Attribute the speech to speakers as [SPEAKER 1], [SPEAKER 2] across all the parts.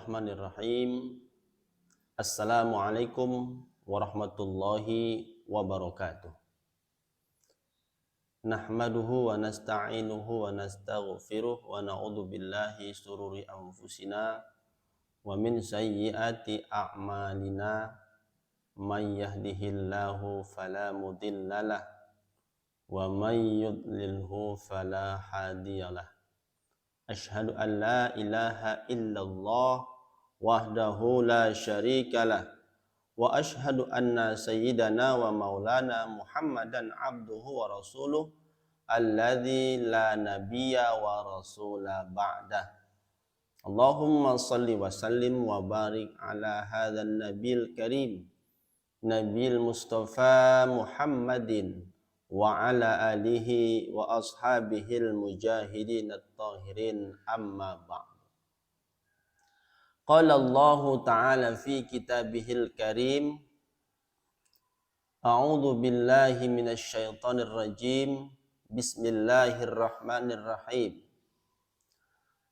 [SPEAKER 1] Bismillahirrahmanirrahim. Assalamualaikum warahmatullahi wabarakatuh. Nahmaduhu wa nasta'inuhu wa nastaghfiruh wa na'udzu billahi syururi anfusina wa min sayyiati a'malina. May yahdihillahu fala mudhillalah wa may yudlilhu fala hadiyalah. Asyhadu an la ilaha illallah wahdahu la syarikalah wa asyhadu anna sayyidana wa maulana Muhammadan abduhu wa rasuluh alladzi la nabiyya wa rasula ba'dah. Allahumma salli wa sallim wa barik ala hadzal nabiyil karim nabil mustafa Muhammadin wa ala alihi wa ashabihil mujahidin at-tahirin amma ba'd. Qala Allah ta'ala fi kitabihil karim, a'udzu billahi minasy syaithanir rajim, bismillahirrahmanirrahim.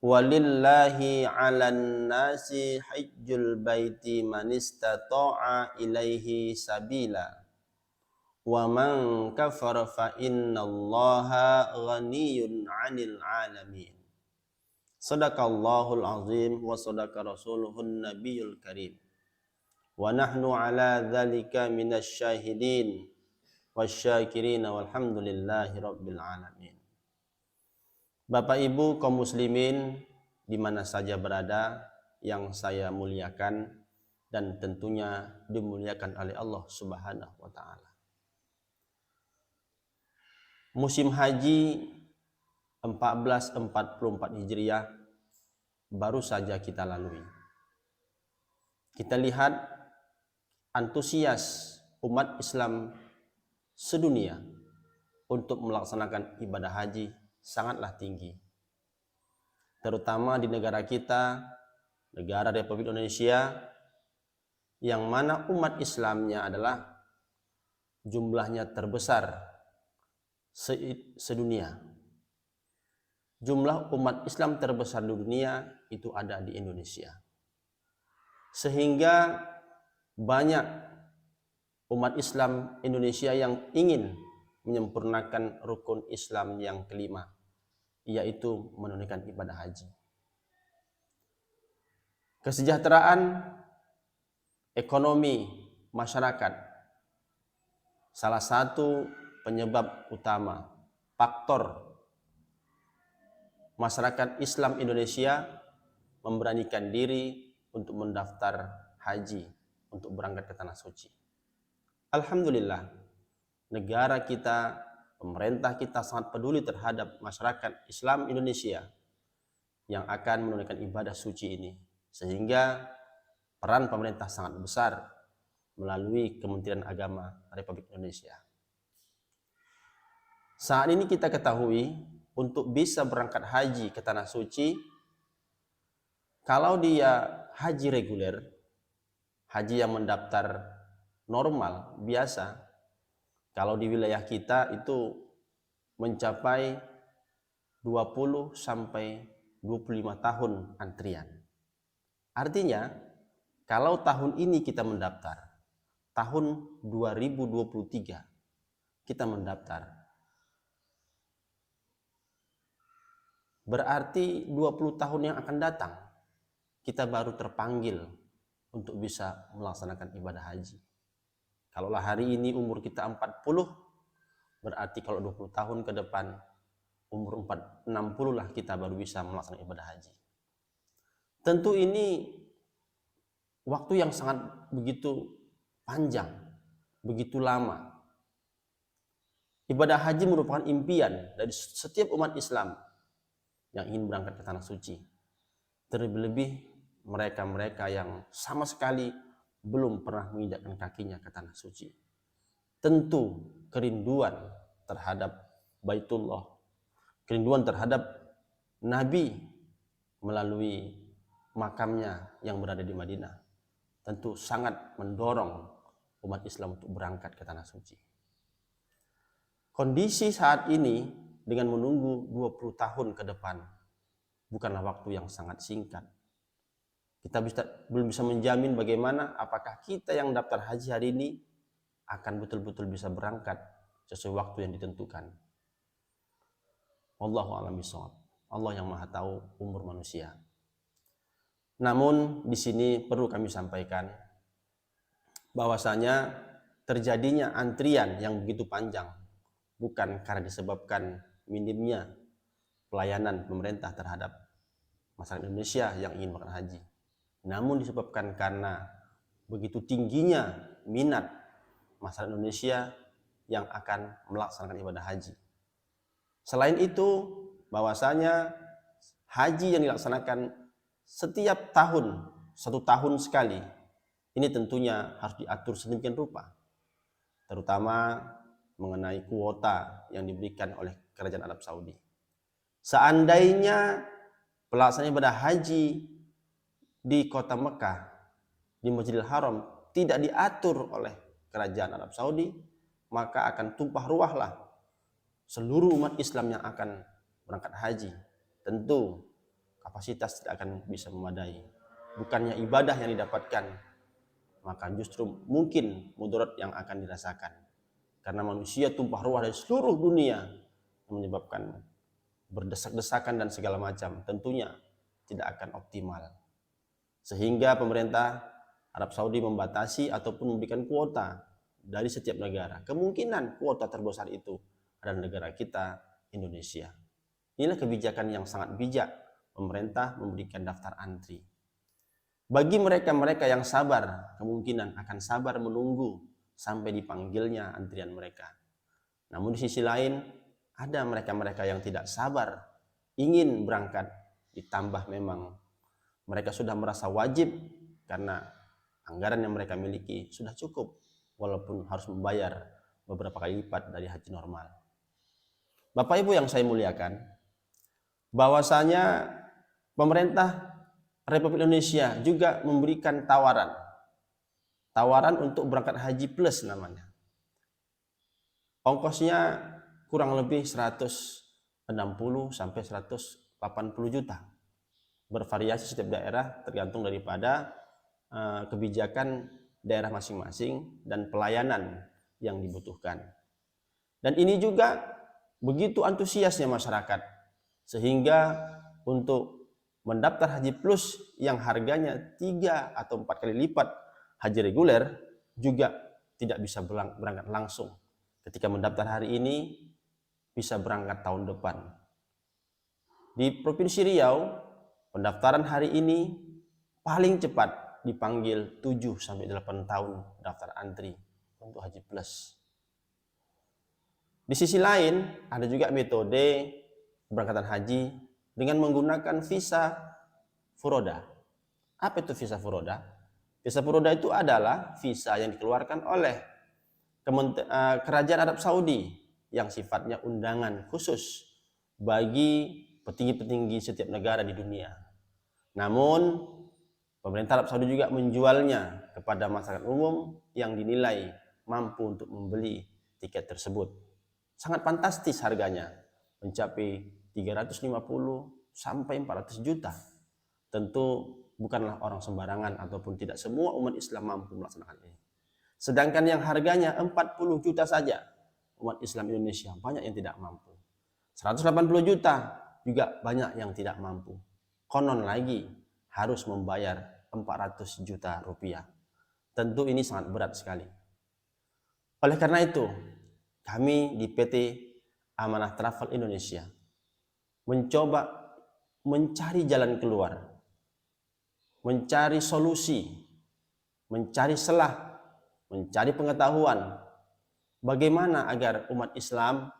[SPEAKER 1] Walillahi 'alan nasi hajjul baiti man istata'a ilaihi sabila. Wa man kafara fa innallaha ghaniyyun 'anil 'alamin. Shadaqallahul azim wa shadaqa rasuluhun nabiyul karim. Wa nahnu 'ala dzalika minasy syahidin wasyakirin walhamdulillahi rabbil alamin. Bapak Ibu kaum muslimin di mana saja berada yang saya muliakan dan tentunya dimuliakan oleh Allah Subhanahu wa taala. Musim haji 1444 Hijriah baru saja kita lalui. Kita lihat antusias umat Islam sedunia untuk melaksanakan ibadah haji sangatlah tinggi. Terutama di negara kita, negara Republik Indonesia, yang mana umat Islamnya adalah jumlahnya terbesar sedunia. Jumlah umat Islam terbesar di dunia itu ada di Indonesia. Sehingga banyak umat Islam Indonesia yang ingin menyempurnakan rukun Islam yang kelima, yaitu menunaikan ibadah haji. Kesejahteraan ekonomi masyarakat salah satu penyebab utama, faktor masyarakat Islam Indonesia memberanikan diri untuk mendaftar haji, untuk berangkat ke tanah suci. Alhamdulillah, negara kita, pemerintah kita sangat peduli terhadap masyarakat Islam Indonesia yang akan menunaikan ibadah suci ini, sehingga peran pemerintah sangat besar melalui Kementerian Agama Republik Indonesia. Saat ini kita ketahui untuk bisa berangkat haji ke tanah suci, kalau dia haji reguler, haji yang mendaftar normal, biasa, kalau di wilayah kita itu mencapai 20 sampai 25 tahun antrian. Artinya, kalau tahun ini kita mendaftar, tahun 2023 kita mendaftar, berarti 20 tahun yang akan datang kita baru terpanggil untuk bisa melaksanakan ibadah haji. Kalaulah hari ini umur kita 40, berarti kalau 20 tahun ke depan umur 60 lah kita baru bisa melaksanakan ibadah haji. Tentu ini waktu yang sangat begitu panjang, begitu lama. Ibadah haji merupakan impian dari setiap umat Islam yang ingin berangkat ke tanah suci. Terlebih mereka-mereka yang sama sekali belum pernah menginjakkan kakinya ke tanah suci. Tentu kerinduan terhadap Baitullah, kerinduan terhadap Nabi melalui makamnya yang berada di Madinah, tentu sangat mendorong umat Islam untuk berangkat ke tanah suci. Kondisi saat ini dengan menunggu 20 tahun ke depan bukanlah waktu yang sangat singkat. Kita belum bisa menjamin bagaimana apakah kita yang daftar haji hari ini akan betul-betul bisa berangkat sesuai waktu yang ditentukan. Wallahu a'lam bishawab. Allah yang Maha tahu umur manusia. Namun di sini perlu kami sampaikan bahwasanya terjadinya antrian yang begitu panjang bukan karena disebabkan minimnya pelayanan pemerintah terhadap masyarakat Indonesia yang ingin melakukan haji, namun disebabkan karena begitu tingginya minat masyarakat Indonesia yang akan melaksanakan ibadah haji. Selain itu, bahwasanya haji yang dilaksanakan setiap tahun, 1 tahun sekali, ini tentunya harus diatur sedemikian rupa, terutama mengenai kuota yang diberikan oleh Kerajaan Arab Saudi. Seandainya pelaksanaan ibadah haji di kota Mekah, di Masjidil Haram, tidak diatur oleh Kerajaan Arab Saudi, maka akan tumpah ruahlah seluruh umat Islam yang akan berangkat haji. Tentu kapasitas tidak akan bisa memadai. Bukannya ibadah yang didapatkan, maka justru mungkin mudarat yang akan dirasakan. Karena manusia tumpah ruah dari seluruh dunia yang menyebabkan berdesak-desakan dan segala macam, tentunya tidak akan optimal. Sehingga pemerintah Arab Saudi membatasi ataupun memberikan kuota dari setiap negara. Kemungkinan kuota terbesar itu adalah negara kita, Indonesia. Inilah kebijakan yang sangat bijak pemerintah memberikan daftar antri. Bagi mereka-mereka yang sabar, kemungkinan akan sabar menunggu sampai dipanggilnya antrian mereka. Namun di sisi lain, ada mereka-mereka yang tidak sabar, ingin berangkat, ditambah memang mereka sudah merasa wajib karena anggaran yang mereka miliki sudah cukup, walaupun harus membayar beberapa kali lipat dari haji normal. Bapak Ibu yang saya muliakan, bahwasanya pemerintah Republik Indonesia juga memberikan tawaran untuk berangkat haji plus namanya. Ongkosnya kurang lebih 160 sampai 180 juta. Bervariasi setiap daerah tergantung daripada kebijakan daerah masing-masing dan pelayanan yang dibutuhkan. Dan ini juga begitu antusiasnya masyarakat, sehingga untuk mendaftar haji plus yang harganya 3 atau 4 kali lipat haji reguler juga tidak bisa berangkat langsung. Ketika mendaftar hari ini bisa berangkat tahun depan. Di Provinsi Riau, pendaftaran hari ini paling cepat dipanggil 7 sampai 8 tahun daftar antri untuk haji plus. Di sisi lain, ada juga metode keberangkatan haji dengan menggunakan visa furoda. Apa itu visa furoda? Visa furoda itu adalah visa yang dikeluarkan oleh Kerajaan Arab Saudi yang sifatnya undangan khusus bagi petinggi-petinggi setiap negara di dunia. Namun, pemerintah Arab Saudi juga menjualnya kepada masyarakat umum yang dinilai mampu untuk membeli tiket tersebut. Sangat fantastis harganya, mencapai 350 sampai 400 juta. Tentu bukanlah orang sembarangan ataupun tidak semua umat Islam mampu melaksanakan ini. Sedangkan yang harganya 40 juta saja, umat Islam Indonesia banyak yang tidak mampu. 180 juta juga banyak yang tidak mampu. Konon lagi harus membayar 400 juta rupiah. Tentu ini sangat berat sekali. Oleh karena itu, kami di PT Amanah Travel Indonesia mencoba mencari jalan keluar, mencari solusi, mencari celah, mencari pengetahuan bagaimana agar umat Islam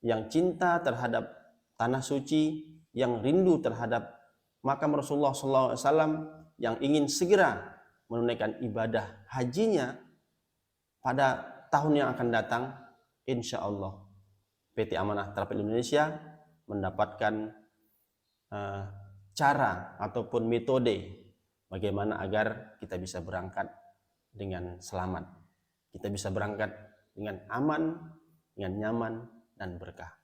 [SPEAKER 1] yang cinta terhadap tanah suci, yang rindu terhadap makam Rasulullah SAW, yang ingin segera menunaikan ibadah hajinya pada tahun yang akan datang, insya Allah PT Amanah Travel Indonesia mendapatkan cara ataupun metode bagaimana agar kita bisa berangkat dengan selamat, kita bisa berangkat dengan aman, dengan nyaman dan berkah.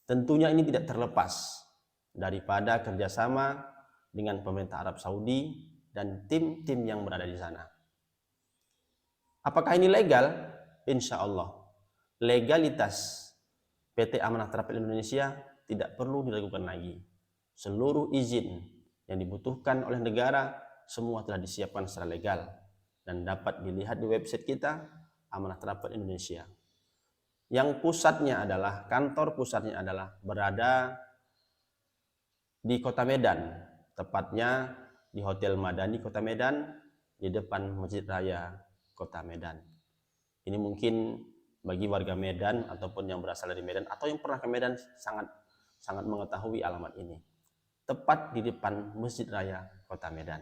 [SPEAKER 1] Tentunya ini tidak terlepas daripada kerjasama dengan pemerintah Arab Saudi dan tim-tim yang berada di sana. Apakah ini legal? Insya Allah. Legalitas PT Amanah Travel Indonesia tidak perlu diragukan lagi. Seluruh izin yang dibutuhkan oleh negara semua telah disiapkan secara legal dan dapat dilihat di website kita Amanah Travel Indonesia. Yang kantor pusatnya adalah berada di Kota Medan, tepatnya di Hotel Madani Kota Medan, di depan Masjid Raya Kota Medan. Ini mungkin bagi warga Medan ataupun yang berasal dari Medan atau yang pernah ke Medan sangat mengetahui alamat ini. Tepat di depan Masjid Raya Kota Medan.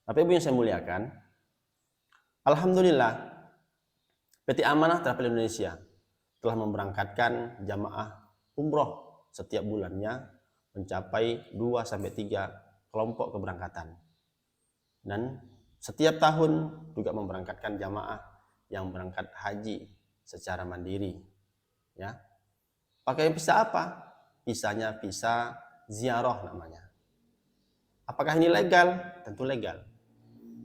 [SPEAKER 1] Bapak Ibu yang saya muliakan, alhamdulillah PT Amanah Travel Indonesia telah memberangkatkan jamaah umroh setiap bulannya mencapai 2-3 kelompok keberangkatan. Dan setiap tahun juga memberangkatkan jamaah yang berangkat haji secara mandiri. Ya. Pakai visa apa? Visanya visa ziarah namanya. Apakah ini legal? Tentu legal.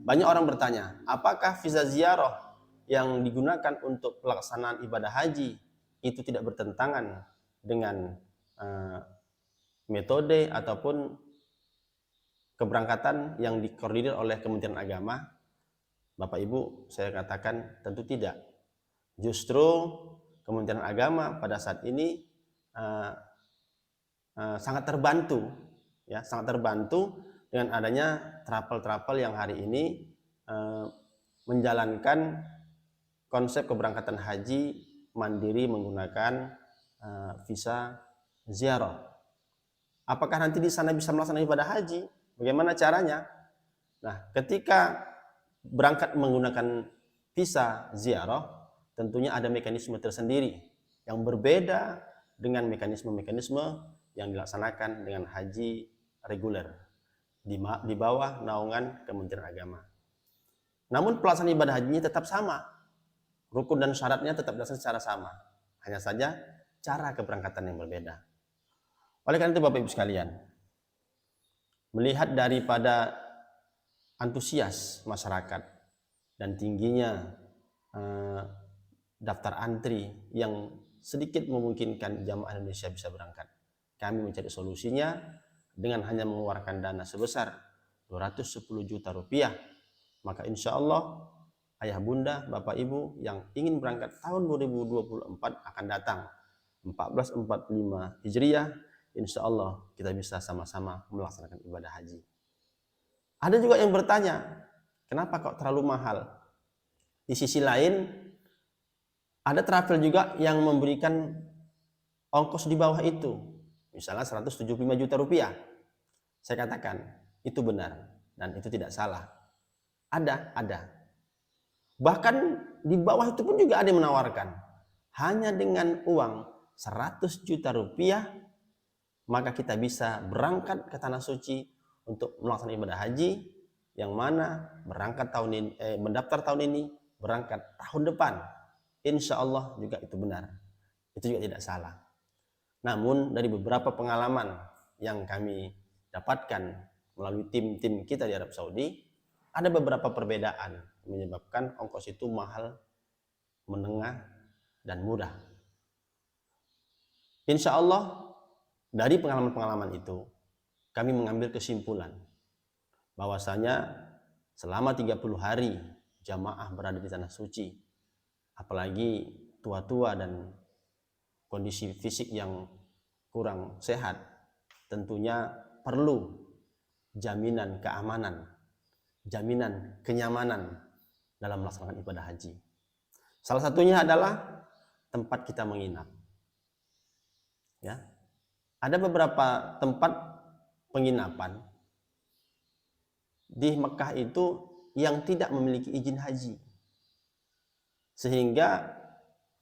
[SPEAKER 1] Banyak orang bertanya, apakah visa ziarah yang digunakan untuk pelaksanaan ibadah haji itu tidak bertentangan dengan metode ataupun keberangkatan yang dikoordinir oleh Kementerian Agama? Bapak Ibu, saya katakan tentu tidak. Justru Kementerian Agama pada saat ini sangat terbantu, ya, sangat terbantu dengan adanya travel-travel yang hari ini menjalankan konsep keberangkatan haji mandiri menggunakan visa ziarah. Apakah nanti di sana bisa melaksanakan ibadah haji? Bagaimana caranya? Nah, ketika berangkat menggunakan visa ziarah, tentunya ada mekanisme tersendiri yang berbeda dengan mekanisme-mekanisme yang dilaksanakan dengan haji reguler di bawah naungan Kementerian Agama. Namun pelaksanaan ibadah hajinya tetap sama. Rukun dan syaratnya tetap dilaksanakan secara sama. Hanya saja cara keberangkatan yang berbeda. Oleh karena itu Bapak Ibu sekalian, melihat daripada antusias masyarakat dan tingginya daftar antri yang sedikit memungkinkan jamaah Indonesia bisa berangkat, kami mencari solusinya dengan hanya mengeluarkan dana sebesar 210 juta rupiah. Maka insya Allah ayah bunda, bapak ibu yang ingin berangkat tahun 2024 akan datang 1445 Hijriah, insya Allah kita bisa sama-sama melaksanakan ibadah haji. Ada juga yang bertanya, kenapa kok terlalu mahal? Di sisi lain, ada travel juga yang memberikan ongkos di bawah itu, misalnya 175 juta rupiah. Saya katakan, itu benar dan itu tidak salah. Ada. Bahkan di bawah itu pun juga ada yang menawarkan. Hanya dengan uang 100 juta rupiah, maka kita bisa berangkat ke Tanah Suci untuk melaksanakan ibadah haji, yang mana berangkat tahun ini, mendaftar tahun ini, berangkat tahun depan. Insya Allah juga itu benar. Itu juga tidak salah. Namun dari beberapa pengalaman yang kami dapatkan melalui tim-tim kita di Arab Saudi, ada beberapa perbedaan menyebabkan ongkos itu mahal, menengah, dan murah. Insya Allah dari pengalaman-pengalaman itu kami mengambil kesimpulan bahwasanya selama 30 hari jamaah berada di Tanah Suci, apalagi tua-tua dan kondisi fisik yang kurang sehat, tentunya perlu jaminan keamanan, jaminan kenyamanan dalam melaksanakan ibadah haji. Salah satunya adalah tempat kita menginap. Ya. Ada beberapa tempat penginapan di Mekah itu yang tidak memiliki izin haji. Sehingga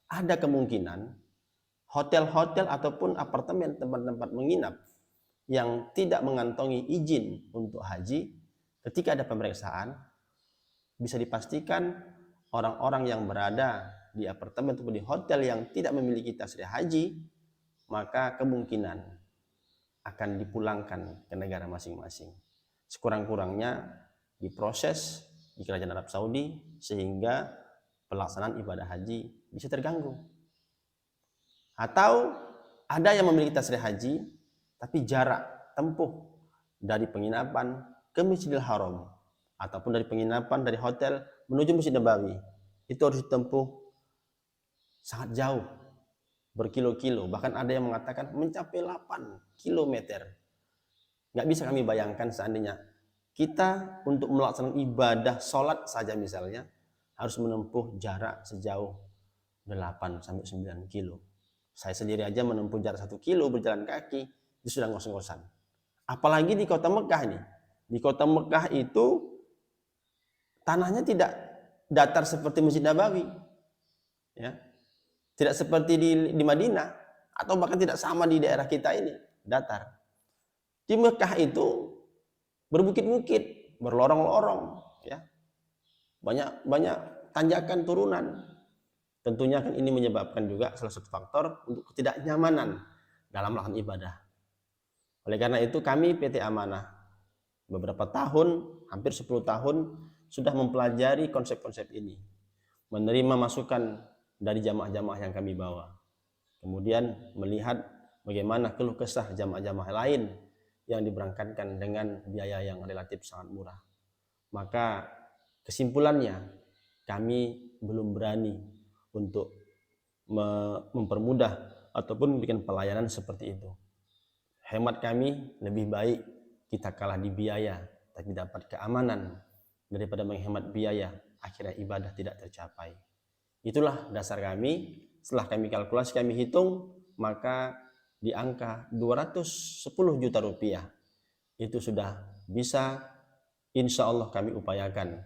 [SPEAKER 1] ada kemungkinan hotel-hotel ataupun apartemen tempat-tempat menginap yang tidak mengantongi izin untuk haji, ketika ada pemeriksaan bisa dipastikan orang-orang yang berada di apartemen ataupun di hotel yang tidak memiliki tasrih haji, maka kemungkinan akan dipulangkan ke negara masing-masing. Sekurang-kurangnya diproses di Kerajaan Arab Saudi sehingga pelaksanaan ibadah haji bisa terganggu. Atau ada yang memiliki tasrih haji tapi jarak tempuh dari penginapan ke Masjidil Haram ataupun dari penginapan dari hotel menuju Masjid Nabawi itu harus ditempuh sangat jauh, berkilo-kilo, bahkan ada yang mengatakan mencapai 8 kilometer. Nggak bisa kami bayangkan seandainya kita untuk melaksanakan ibadah sholat saja misalnya harus menempuh jarak sejauh 8-9 kilo. Saya sendiri aja menempuh jarak 1 kilo berjalan kaki itu sudah ngos-ngosan. Apalagi di kota Mekah ini. Di kota Mekah itu tanahnya tidak datar seperti Masjid Nabawi, ya, tidak seperti di Madinah atau bahkan tidak sama di daerah kita ini datar. Di Mekah itu berbukit-bukit, berlorong-lorong, ya, banyak tanjakan turunan. Tentunya kan ini menyebabkan juga salah satu faktor untuk ketidaknyamanan dalam melakukan ibadah. Oleh karena itu kami PT Amanah beberapa tahun, hampir 10 tahun sudah mempelajari konsep-konsep ini. Menerima masukan dari jamaah-jamaah yang kami bawa. Kemudian melihat bagaimana keluh kesah jamaah-jamaah lain yang diberangkatkan dengan biaya yang relatif sangat murah. Maka kesimpulannya kami belum berani untuk mempermudah ataupun memberikan pelayanan seperti itu. Hemat kami lebih baik kita kalah di biaya tapi dapat keamanan daripada menghemat biaya akhirnya ibadah tidak tercapai. Itulah dasar kami. Setelah kami kalkulasi, kami hitung, maka di angka 210 juta rupiah itu sudah bisa insya Allah kami upayakan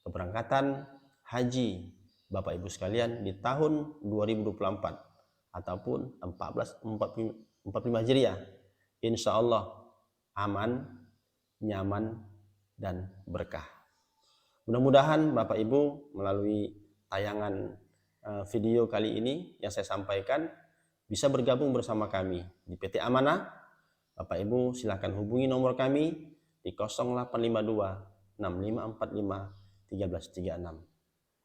[SPEAKER 1] keberangkatan haji Bapak Ibu sekalian di tahun 2024 ataupun 1445 Hijriah. Insya Allah aman, nyaman, dan berkah. Mudah-mudahan Bapak Ibu melalui tayangan video kali ini yang saya sampaikan bisa bergabung bersama kami di PT Amanah. Bapak Ibu silakan hubungi nomor kami di 0852 6545 1336.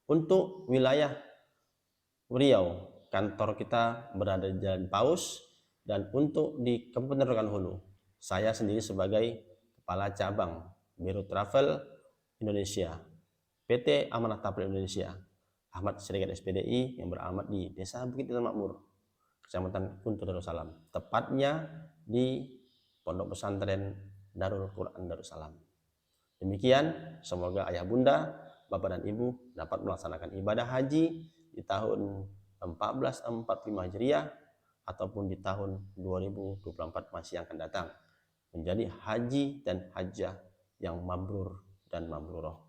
[SPEAKER 1] Untuk wilayah Riau, kantor kita berada di Jalan Paus, dan untuk di Kabupaten Rokan Hulu, saya sendiri sebagai Kepala Cabang Biro Travel Indonesia, PT Amanah Travel Indonesia, Ahmad Syarikat SPDI yang beralamat di Desa Bukit Intan Makmur, Kecamatan Kuntur Darussalam, tepatnya di Pondok Pesantren Darul Quran Darussalam. Demikian, semoga ayah bunda, Bapak dan Ibu dapat melaksanakan ibadah haji di tahun 1445 Hijriah ataupun di tahun 2024 masih yang akan datang, menjadi haji dan hajjah yang mabrur dan mabruroh.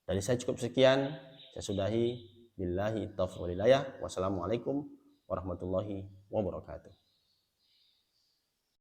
[SPEAKER 1] Dari saya cukup sekian, saya sudahi. Billahi taufiq wal hidayah. Wassalamualaikum warahmatullahi wabarakatuh.